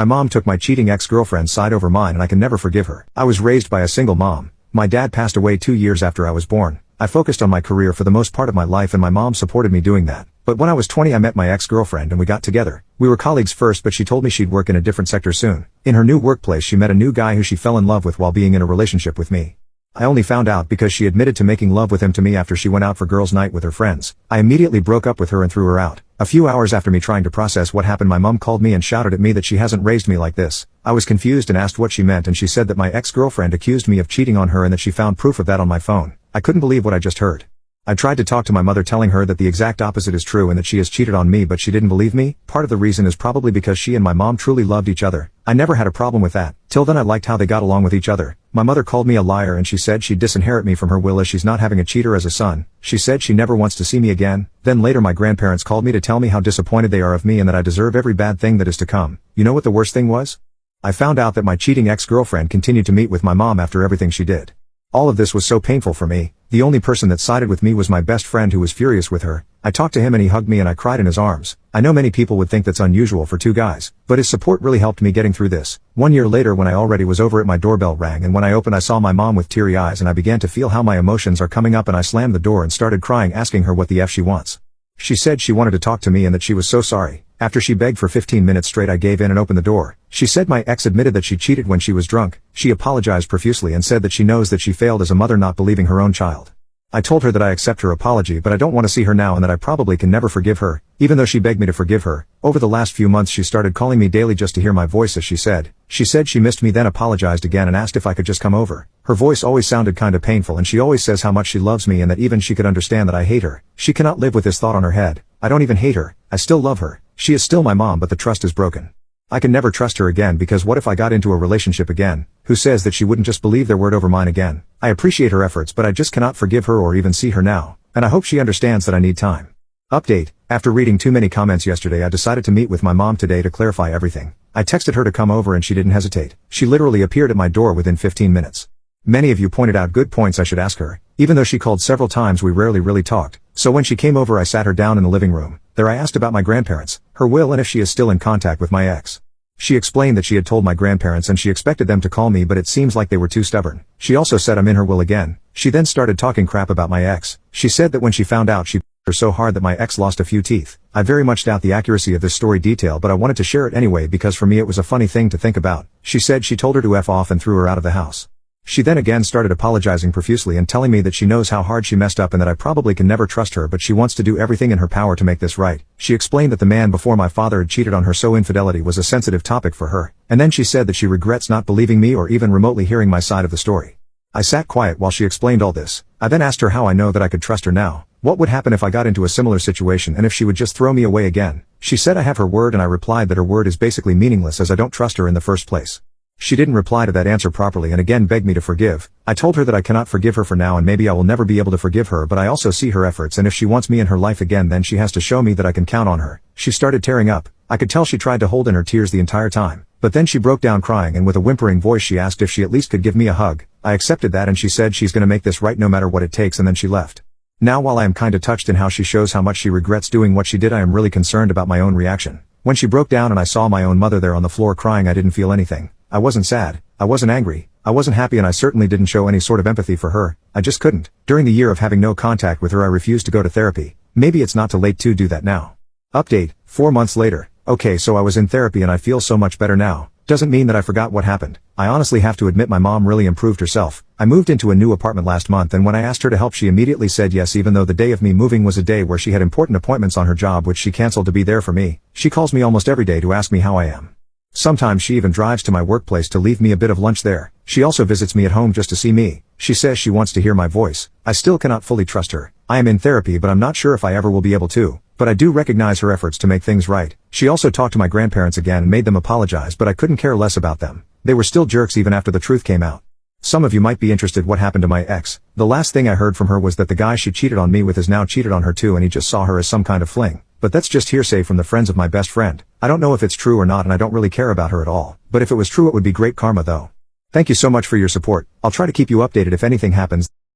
My mom took my cheating ex-girlfriend's side over mine and I can never forgive her. I was raised by a single mom. My dad passed away 2 years after I was born. I focused on my career for the most part of my life and my mom supported me doing that. But when I was 20 I met my ex-girlfriend and we got together. We were colleagues first but she told me she'd work in a different sector soon. In her new workplace she met a new guy who she fell in love with while being in a relationship with me. I only found out because she admitted to making love with him to me after she went out for girls' night with her friends. I immediately broke up with her and threw her out. A few hours after me trying to process what happened my mom called me and shouted at me that she hasn't raised me like this. I was confused and asked what she meant and she said that my ex-girlfriend accused me of cheating on her and that she found proof of that on my phone. I couldn't believe what I just heard. I tried to talk to my mother telling her that the exact opposite is true and that she has cheated on me but she didn't believe me. Part of the reason is probably because she and my mom truly loved each other. I never had a problem with that. Till then I liked how they got along with each other. My mother called me a liar and she said she'd disinherit me from her will as she's not having a cheater as a son. She said she never wants to see me again. Then later my grandparents called me to tell me how disappointed they are of me and that I deserve every bad thing that is to come. You know what the worst thing was? I found out that my cheating ex-girlfriend continued to meet with my mom after everything she did. All of this was so painful for me. The only person that sided with me was my best friend who was furious with her. I talked to him and he hugged me and I cried in his arms. I know many people would think that's unusual for two guys, but his support really helped me getting through this. 1 year later when I already was over it my doorbell rang and when I opened I saw my mom with teary eyes and I began to feel how my emotions are coming up and I slammed the door and started crying asking her what the F she wants. She said she wanted to talk to me and that she was so sorry. After she begged for 15 minutes straight I gave in and opened the door. She said my ex admitted that she cheated when she was drunk. She apologized profusely and said that she knows that she failed as a mother not believing her own child. I told her that I accept her apology but I don't want to see her now and that I probably can never forgive her, even though she begged me to forgive her. Over the last few months she started calling me daily just to hear my voice as she said. She said she missed me then apologized again and asked if I could just come over. Her voice always sounded kinda painful and she always says how much she loves me and that even she could understand that I hate her. She cannot live with this thought on her head. I don't even hate her. I still love her. She is still my mom but the trust is broken. I can never trust her again because what if I got into a relationship again? Who says that she wouldn't just believe their word over mine again? I appreciate her efforts but I just cannot forgive her or even see her now. And I hope she understands that I need time. Update. After reading too many comments yesterday I decided to meet with my mom today to clarify everything. I texted her to come over and she didn't hesitate. She literally appeared at my door within 15 minutes. Many of you pointed out good points I should ask her. Even though she called several times we rarely really talked. So when she came over I sat her down in the living room. There I asked about my grandparents, her will and if she is still in contact with my ex. She explained that she had told my grandparents and she expected them to call me but it seems like they were too stubborn. She also said I'm in her will again. She then started talking crap about my ex. She said that when she found out she her so hard that my ex lost a few teeth. I very much doubt the accuracy of this story detail but I wanted to share it anyway because for me it was a funny thing to think about. She said she told her to F off and threw her out of the house. She then again started apologizing profusely and telling me that she knows how hard she messed up and that I probably can never trust her but she wants to do everything in her power to make this right. She explained that the man before my father had cheated on her so infidelity was a sensitive topic for her. And then she said that she regrets not believing me or even remotely hearing my side of the story. I sat quiet while she explained all this. I then asked her how I know that I could trust her now. What would happen if I got into a similar situation and if she would just throw me away again? She said I have her word and I replied that her word is basically meaningless as I don't trust her in the first place. She didn't reply to that answer properly and again begged me to forgive. I told her that I cannot forgive her for now and maybe I will never be able to forgive her but I also see her efforts and if she wants me in her life again then she has to show me that I can count on her. She started tearing up. I could tell she tried to hold in her tears the entire time. But then she broke down crying and with a whimpering voice she asked if she at least could give me a hug. I accepted that and she said she's gonna make this right no matter what it takes and then she left. Now while I am kinda touched in how she shows how much she regrets doing what she did I am really concerned about my own reaction. When she broke down and I saw my own mother there on the floor crying I didn't feel anything. I wasn't sad. I wasn't angry. I wasn't happy and I certainly didn't show any sort of empathy for her. I just couldn't. During the year of having no contact with her I refused to go to therapy. Maybe it's not too late to do that now. Update. 4 months later. Okay, so I was in therapy and I feel so much better now. Doesn't mean that I forgot what happened. I honestly have to admit my mom really improved herself. I moved into a new apartment last month and when I asked her to help she immediately said yes even though the day of me moving was a day where she had important appointments on her job which she canceled to be there for me. She calls me almost every day to ask me how I am. Sometimes she even drives to my workplace to leave me a bit of lunch there. She also visits me at home just to see me. She says she wants to hear my voice. I still cannot fully trust her. I am in therapy but I'm not sure if I ever will be able to. But I do recognize her efforts to make things right. She also talked to my grandparents again and made them apologize but I couldn't care less about them. They were still jerks even after the truth came out. Some of you might be interested what happened to my ex. The last thing I heard from her was that the guy she cheated on me with has now cheated on her too and he just saw her as some kind of fling. But that's just hearsay from the friends of my best friend. I don't know if it's true or not and I don't really care about her at all. But if it was true it would be great karma though. Thank you so much for your support. I'll try to keep you updated if anything happens.